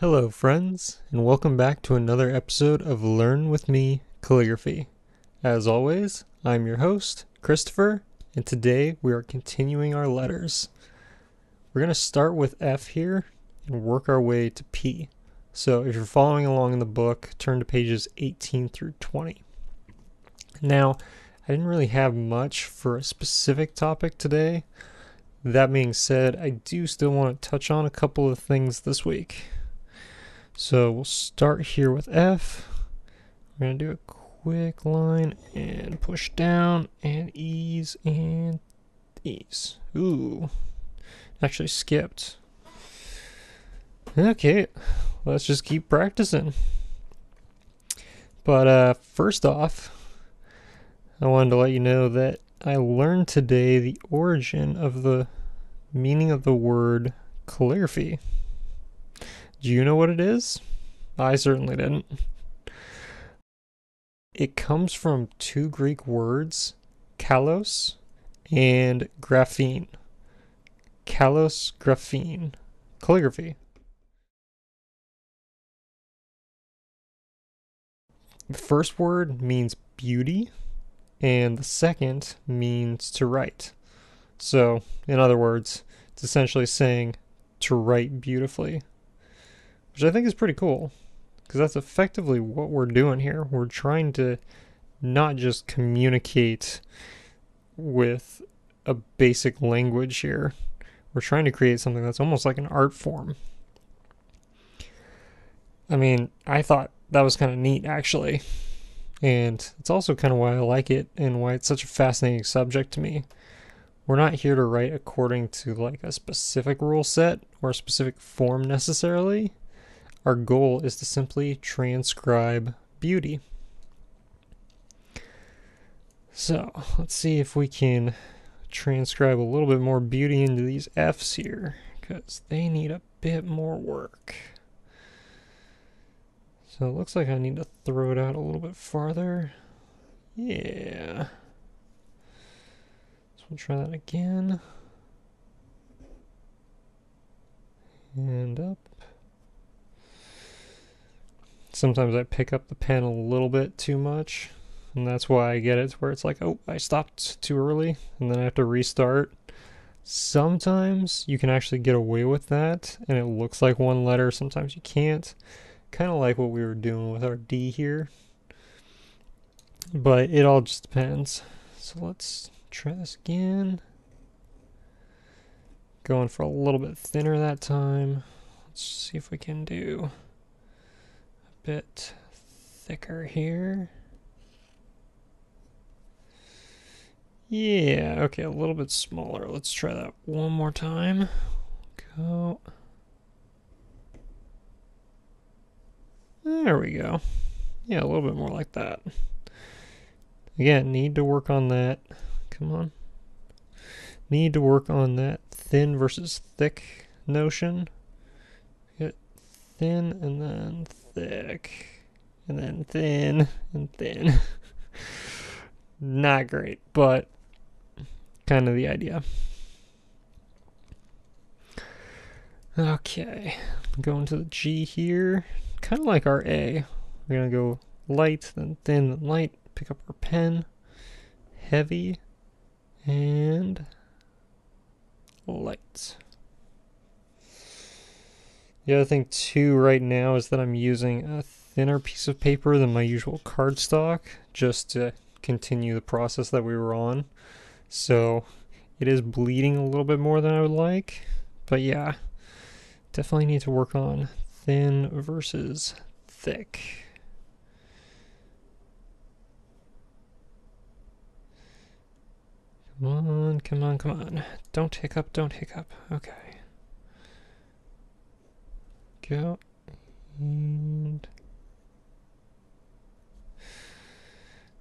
Hello friends, and welcome back to another episode of Learn With Me Calligraphy. As always, I'm your host, Christopher, and today we are continuing our letters. We're going to start with F here and work our way to P. So if you're following along in the book, turn to pages 18 through 20. Now, I didn't really have much for a specific topic today. That being said, I do still want to touch on a couple of things this week. So we'll start here with F. We're going to do a quick line and push down and ease and ease. Ooh, actually skipped. Okay, let's just keep practicing. But first off, I wanted to let you know that I learned today the origin of the meaning of the word calligraphy. Do you know what it is? I certainly didn't. It comes from two Greek words, kalos and graphene. Kalos, graphene. Calligraphy. The first word means beauty, and the second means to write. So, in other words, it's essentially saying to write beautifully, which I think is pretty cool, because that's effectively what we're doing here. We're trying to not just communicate with a basic language here. We're trying to create something that's almost like an art form. I mean, I thought that was kind of neat, actually. And it's also kind of why I like it and why it's such a fascinating subject to me. We're not here to write according to like a specific rule set or a specific form necessarily. Our goal is to simply transcribe beauty. So let's see if we can transcribe a little bit more beauty into these F's here, because they need a bit more work. So it looks like I need to throw it out a little bit farther. Yeah. So we'll try that again. And up. Sometimes I pick up the pen a little bit too much, and that's why I get it where it's like, oh, I stopped too early, and then I have to restart. Sometimes you can actually get away with that, and it looks like one letter. Sometimes you can't. Kind of like what we were doing with our D here. But it all just depends. So let's try this again. Going for a little bit thinner that time. Let's see if we can do bit thicker here. Yeah, okay, a little bit smaller. Let's try that one more time. Go. There we go. Yeah, a little bit more like that. Again, need to work on that. Come on. Need to work on that thin versus thick notion. Get thin and then thick, and then thin and thin. Not great, but kind of the idea. Okay, going to the G here. Kind of like our A. We're going to go light, then thin, then light. Pick up our pen. Heavy and light. The other thing too right now is that I'm using a thinner piece of paper than my usual cardstock just to continue the process that we were on. So it is bleeding a little bit more than I would like, but yeah, definitely need to work on thin versus thick. Come on, come on, come on. Don't hiccup, don't hiccup. Okay. Go. And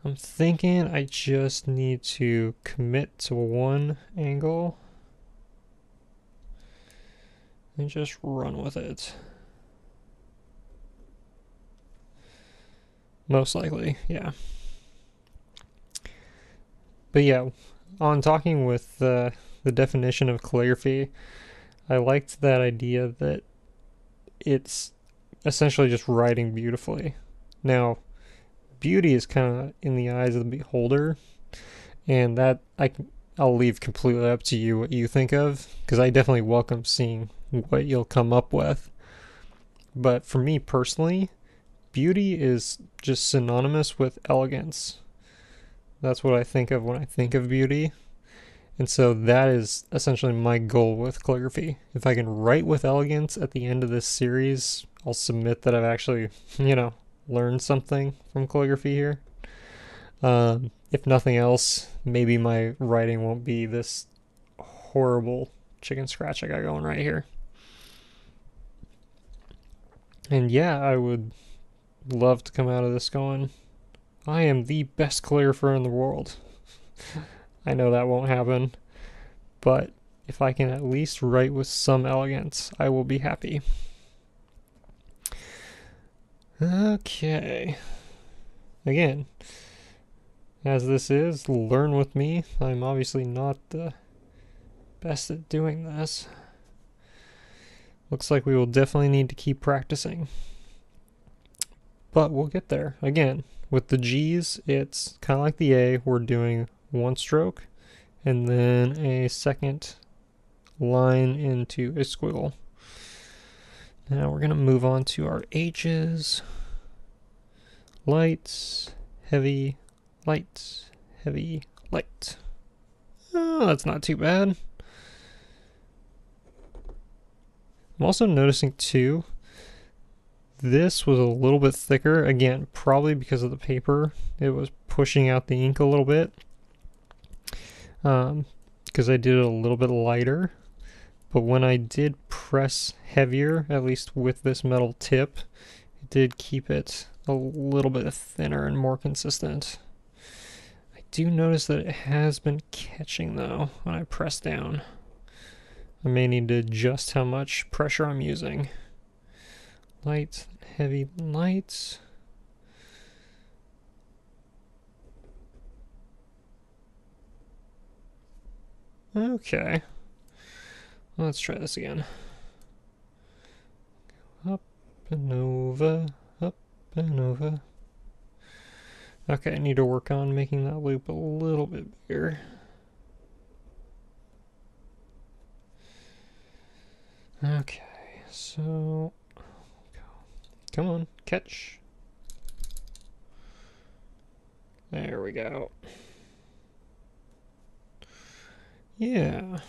I'm thinking I just need to commit to one angle and just run with it. Most likely, yeah. But yeah, on talking with the definition of calligraphy, I liked that idea that it's essentially just writing beautifully. Now, beauty is kind of in the eyes of the beholder, and that I'll leave completely up to you what you think of, because I definitely welcome seeing what you'll come up with. But for me personally, beauty is just synonymous with elegance. That's what I think of when I think of beauty. And so that is essentially my goal with calligraphy. If I can write with elegance at the end of this series, I'll submit that I've actually, learned something from calligraphy here. If nothing else, maybe my writing won't be this horrible chicken scratch I got going right here. And yeah, I would love to come out of this going, I am the best calligrapher in the world. I know that won't happen, but if I can at least write with some elegance, I will be happy. Okay. Again, as this is, learn with me. I'm obviously not the best at doing this. Looks like we will definitely need to keep practicing. But we'll get there. Again, with the G's, it's kind of like the A. We're doing one stroke and then a second line into a squiggle. Now we're going to move on to our H's. Lights, heavy, light, heavy, light. Oh, that's not too bad. I'm also noticing too, this was a little bit thicker. Again, probably because of the paper. It was pushing out the ink a little bit. Because I did it a little bit lighter. But when I did press heavier, at least with this metal tip, it did keep it a little bit thinner and more consistent. I do notice that it has been catching though when I press down. I may need to adjust how much pressure I'm using. Light, heavy, light. Okay. Let's try this again. Up and over, up and over. Okay, I need to work on making that loop a little bit bigger. Okay, so come on, catch. There we go. Yeah.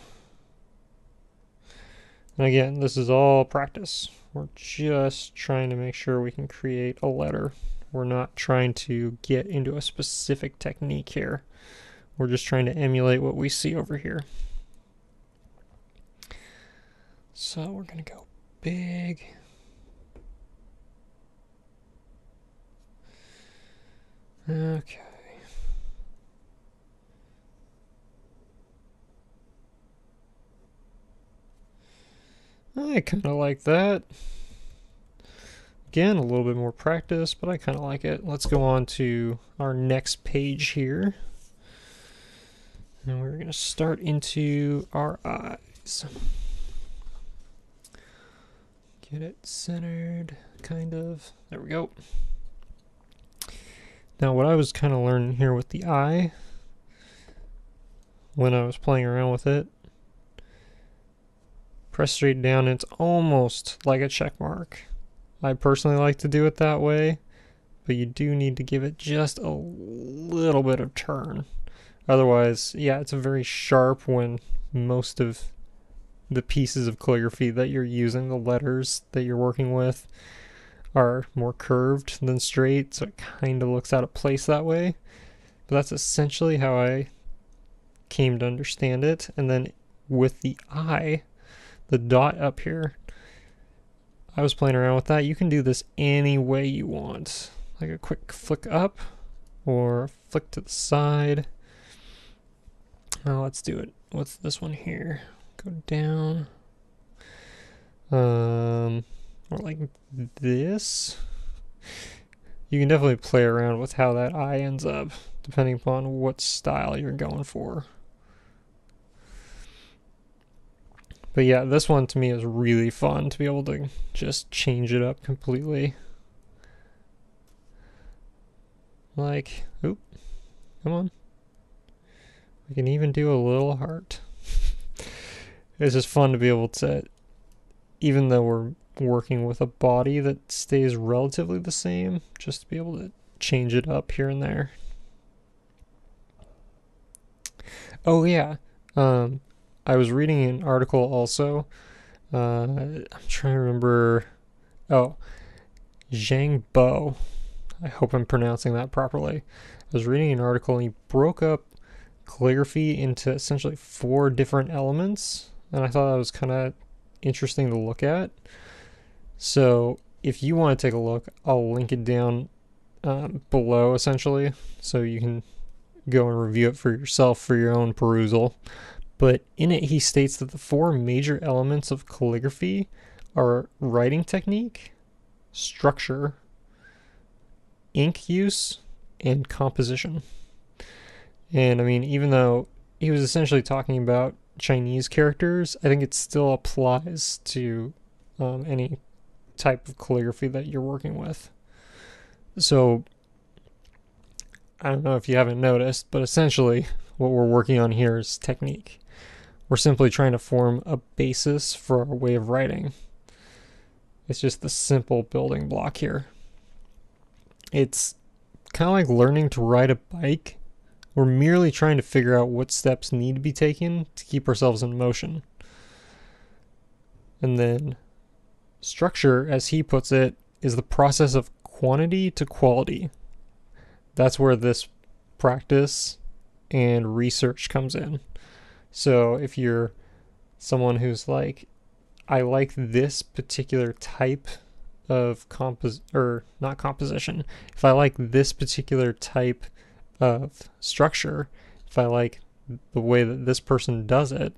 And again, this is all practice. We're just trying to make sure we can create a letter. We're not trying to get into a specific technique here. We're just trying to emulate what we see over here. So we're going to go big. Okay. I kind of like that. Again, a little bit more practice, but I kind of like it. Let's go on to our next page here. And we're going to start into our eyes. Get it centered, kind of. There we go. Now what I was kind of learning here with the eye, when I was playing around with it, press straight down, and it's almost like a check mark. I personally like to do it that way, but you do need to give it just a little bit of turn. Otherwise, yeah, it's very sharp when most of the pieces of calligraphy that you're using, the letters that you're working with, are more curved than straight, so it kind of looks out of place that way. But that's essentially how I came to understand it. And then with the eye, the dot up here, I was playing around with that. You can do this any way you want, like a quick flick up or flick to the side. Now let's do it with this one here. Go down, or like this. You can definitely play around with how that eye ends up, depending upon what style you're going for. But yeah, this one to me is really fun to be able to just change it up completely. Like, oop, come on. We can even do a little heart. It's just fun to be able to, even though we're working with a body that stays relatively the same, just to be able to change it up here and there. Oh yeah, I was reading an article also. I'm trying to remember. Oh, Zhang Bo. I hope I'm pronouncing that properly. I was reading an article and he broke up calligraphy into essentially 4 different elements, and I thought that was kind of interesting to look at. So if you want to take a look, I'll link it down below essentially, so you can go and review it for yourself for your own perusal. But in it, he states that the 4 major elements of calligraphy are writing technique, structure, ink use, and composition. And I mean, even though he was essentially talking about Chinese characters, I think it still applies to any type of calligraphy that you're working with. So I don't know if you haven't noticed, but essentially what we're working on here is technique. We're simply trying to form a basis for our way of writing. It's just the simple building block here. It's kind of like learning to ride a bike. We're merely trying to figure out what steps need to be taken to keep ourselves in motion. And then structure, as he puts it, is the process of quantity to quality. That's where this practice and research comes in. So if you're someone who's like, I like this particular type of not composition. If I like this particular type of structure, if I like the way that this person does it,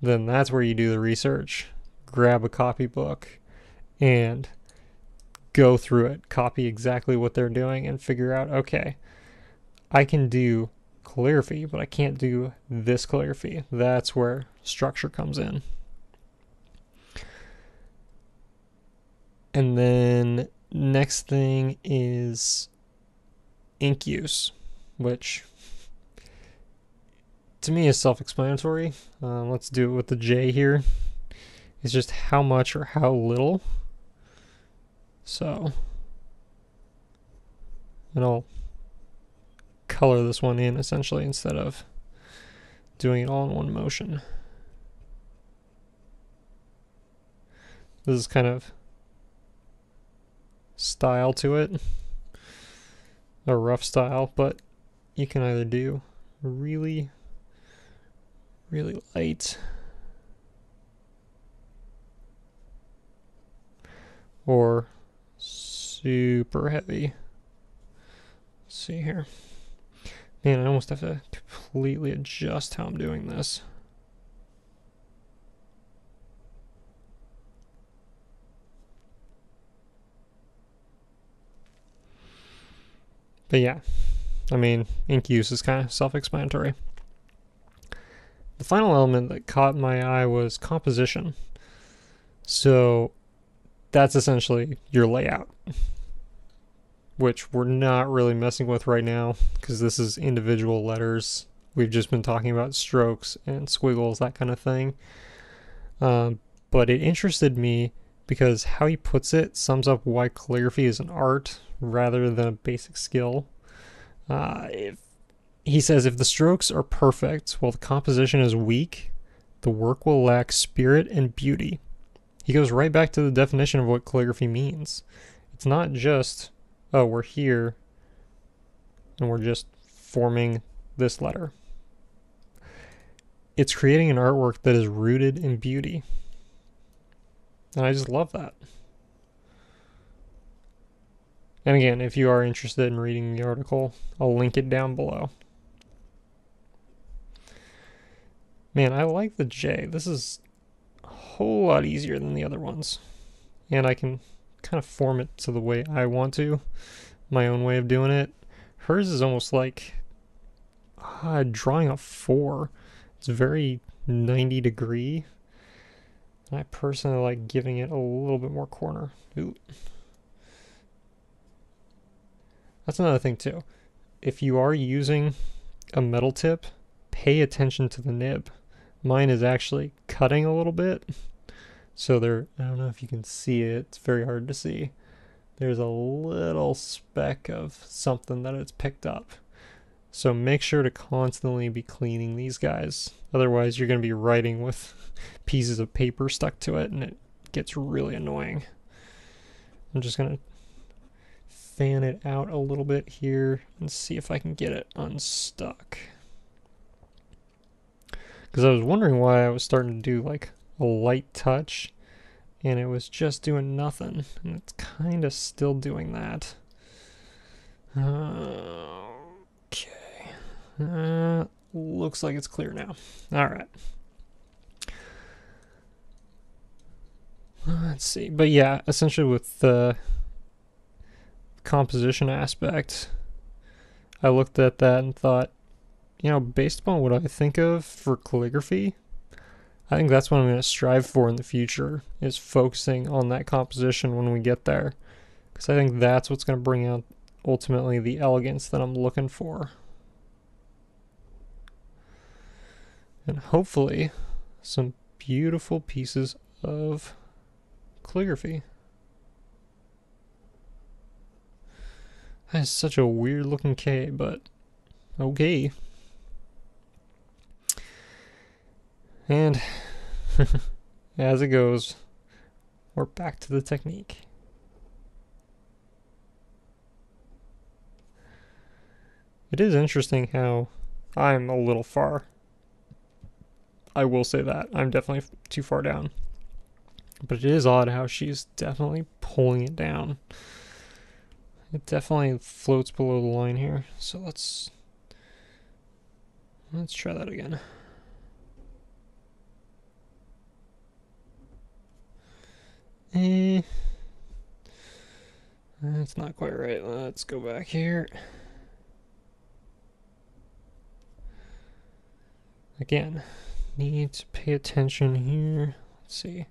then that's where you do the research. Grab a copybook and go through it, copy exactly what they're doing, and figure out, okay, I can do calligraphy, but I can't do this calligraphy. That's where structure comes in. And then next thing is ink use, which to me is self-explanatory. Let's do it with the J here. It's just how much or how little. So, and I'll color this one in essentially instead of doing it all in one motion. This is kind of style to it, a rough style, but you can either do really, really light or super heavy. Let's see here. Man, I almost have to completely adjust how I'm doing this. But yeah, I mean, ink use is kind of self-explanatory. The final element that caught my eye was composition. So that's essentially your layout, which we're not really messing with right now because this is individual letters. We've just been talking about strokes and squiggles, that kind of thing. But it interested me because how he puts it sums up why calligraphy is an art rather than a basic skill. He says, if the strokes are perfect while the composition is weak, the work will lack spirit and beauty. He goes right back to the definition of what calligraphy means. It's not just, oh, we're here and we're just forming this letter. It's creating an artwork that is rooted in beauty. And I just love that. And again, if you are interested in reading the article, I'll link it down below. Man, I like the J. This is a whole lot easier than the other ones. And I can kind of form it to the way I want to, my own way of doing it. Hers is almost like drawing a 4. It's very 90 degree. I personally like giving it a little bit more corner. Ooh. That's another thing too. If you are using a metal tip, pay attention to the nib. Mine is actually cutting a little bit. So there, I don't know if you can see it. It's very hard to see. There's a little speck of something that it's picked up. So make sure to constantly be cleaning these guys. Otherwise, you're going to be writing with pieces of paper stuck to it, and it gets really annoying. I'm just going to fan it out a little bit here and see if I can get it unstuck. Because I was wondering why I was starting to do like a light touch, and it was just doing nothing. And it's kind of still doing that. Okay. Looks like it's clear now. All right. Let's see. But yeah, essentially with the composition aspect, I looked at that and thought, you know, based upon what I think of for calligraphy, I think that's what I'm going to strive for in the future, is focusing on that composition when we get there. Because I think that's what's going to bring out ultimately the elegance that I'm looking for. And hopefully some beautiful pieces of calligraphy. That is such a weird looking K, but okay. And as it goes, we're back to the technique. It is interesting how I'm a little far. I will say that. I'm definitely too far down. But it is odd how she's definitely pulling it down. It definitely floats below the line here. So let's try that again. That's not quite right. Let's go back here. Again, need to pay attention here. Let's see.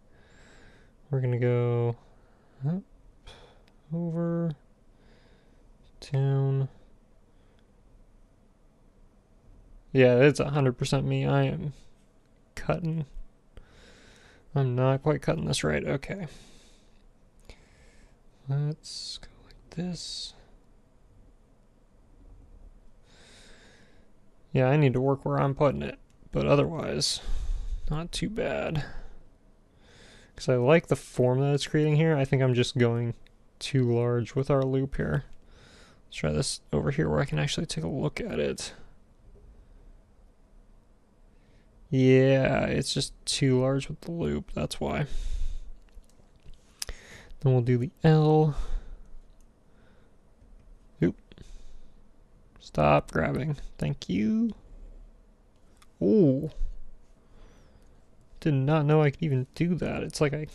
We're gonna go up, over, down. Yeah, it's 100% me. I am cutting. I'm not quite cutting this right. Okay. Let's go like this. Yeah, I need to work where I'm putting it, but otherwise, not too bad. Because I like the form that it's creating here. I think I'm just going too large with our loop here. Let's try this over here where I can actually take a look at it. Yeah, it's just too large with the loop, that's why. Then we'll do the L. Oop. Stop grabbing. Thank you. Ooh. Did not know I could even do that. It's like I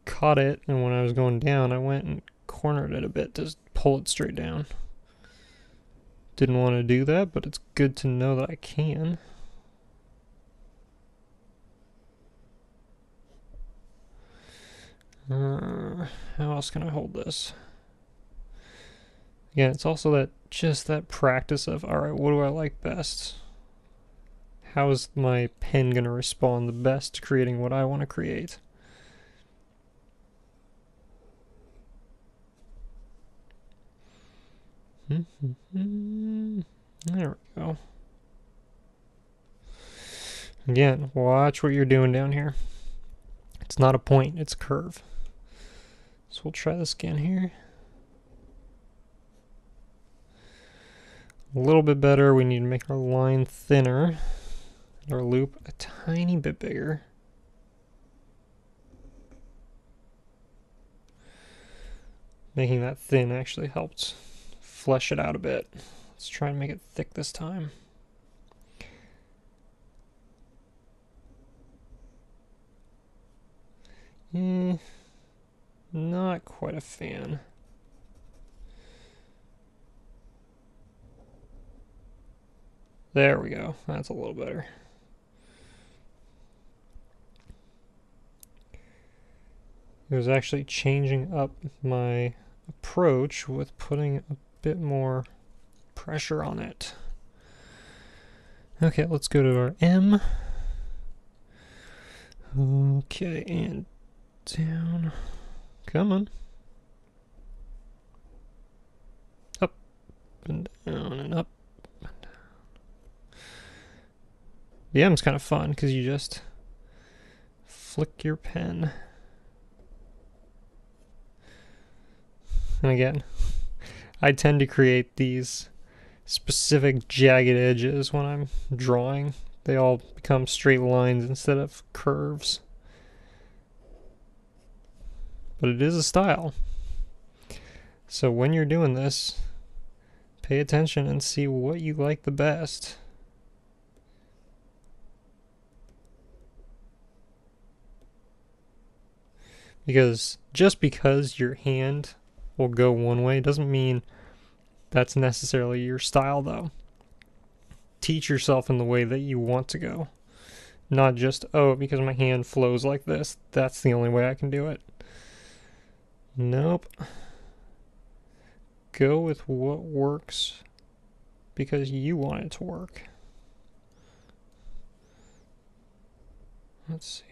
caught it, and when I was going down, I went and cornered it a bit to pull it straight down. Didn't want to do that, but it's good to know that I can. How else can I hold this? Again, it's also that practice of, alright, what do I like best? How is my pen going to respond the best to creating what I want to create? There we go. Again, watch what you're doing down here. It's not a point, it's a curve. So we'll try this again here. A little bit better. We need to make our line thinner. Our loop a tiny bit bigger. Making that thin actually helped flesh it out a bit. Let's try and make it thick this time. Not quite a fan. There we go. That's a little better. It was actually changing up my approach with putting a bit more pressure on it. Okay, let's go to our M. Okay, and down. Come on. Up and down and up and down. The M's kind of fun because you just flick your pen. And again, I tend to create these specific jagged edges when I'm drawing. They all become straight lines instead of curves. But it is a style. So when you're doing this, pay attention and see what you like the best. Because just because your hand will go one way doesn't mean that's necessarily your style, though. Teach yourself in the way that you want to go. Not just, oh, because my hand flows like this, that's the only way I can do it. Nope. Go with what works because you want it to work. Let's see.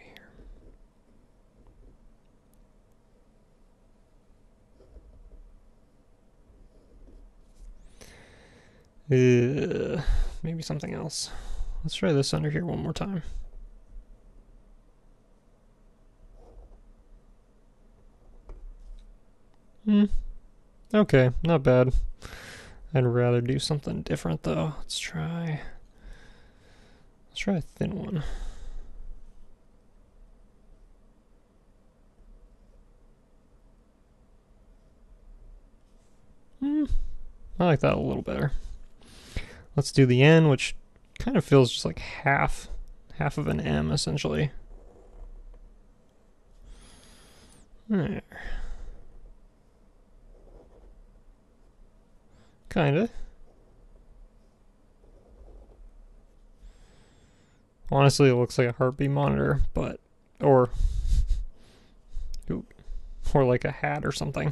Maybe something else. Let's try this under here one more time. Okay, not bad. I'd rather do something different though. Let's try a thin one. I like that a little better. Let's do the N, which kind of feels just like half of an M essentially. There. Kinda. Honestly, it looks like a heartbeat monitor, but or like a hat or something.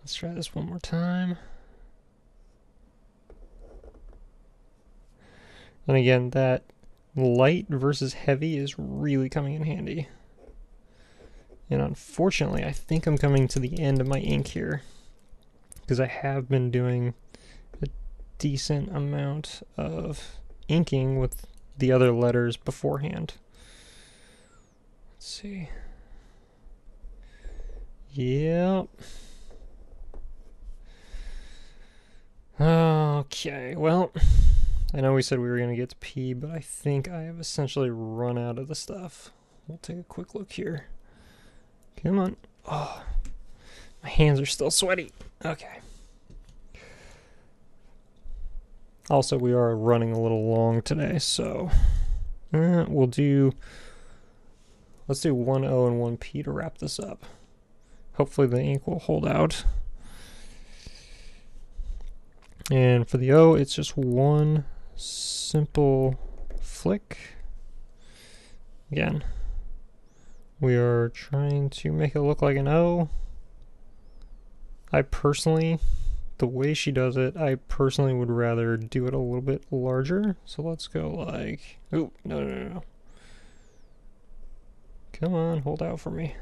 Let's try this one more time. And again, that light versus heavy is really coming in handy. And unfortunately, I think I'm coming to the end of my ink here, because I have been doing a decent amount of inking with the other letters beforehand. Let's see. Yep. Okay, well, I know we said we were going to get to P, but I think I have essentially run out of the stuff. We'll take a quick look here. Come on. Oh, my hands are still sweaty. Okay. Also, we are running a little long today, so we'll do, let's do 1 O and 1 P to wrap this up. Hopefully the ink will hold out. And for the O, it's just one simple flick. Again, we are trying to make it look like an O. I personally, the way she does it, I personally would rather do it a little bit larger. So let's go like, oh, no. Come on, hold out for me.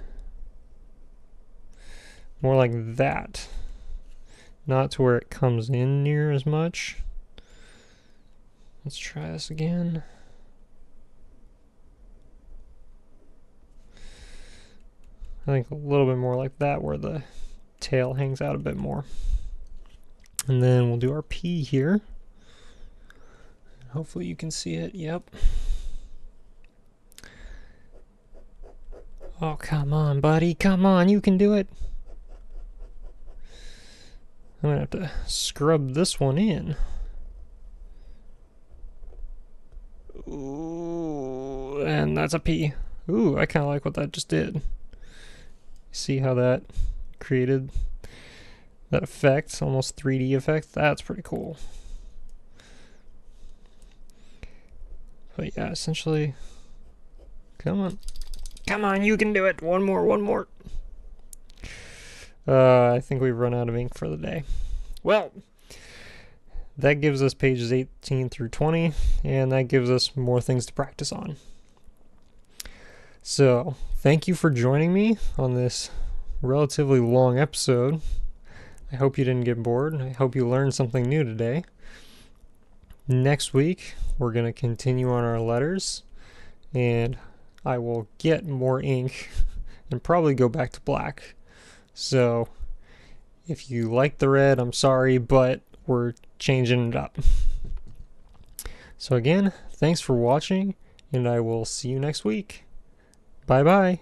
More like that. Not to where it comes in near as much. Let's try this again. I think a little bit more like that, where the tail hangs out a bit more. And then we'll do our P here. Hopefully you can see it. Yep. Oh, come on, buddy. Come on, you can do it. I'm gonna have to scrub this one in. Ooh, and that's a P. Ooh, I kind of like what that just did. See how that created that effect, almost 3D effect? That's pretty cool. But yeah, essentially, come on, Come on, you can do it. One more, one more. I think we've run out of ink for the day. Well, that gives us pages 18 through 20, and that gives us more things to practice on. So, thank you for joining me on this relatively long episode. I hope you didn't get bored. I hope you learned something new today. Next week, we're going to continue on our letters, and I will get more ink and probably go back to black. So, if you like the red, I'm sorry, but we're changing it up. So again, thanks for watching, and I will see you next week. Bye-bye.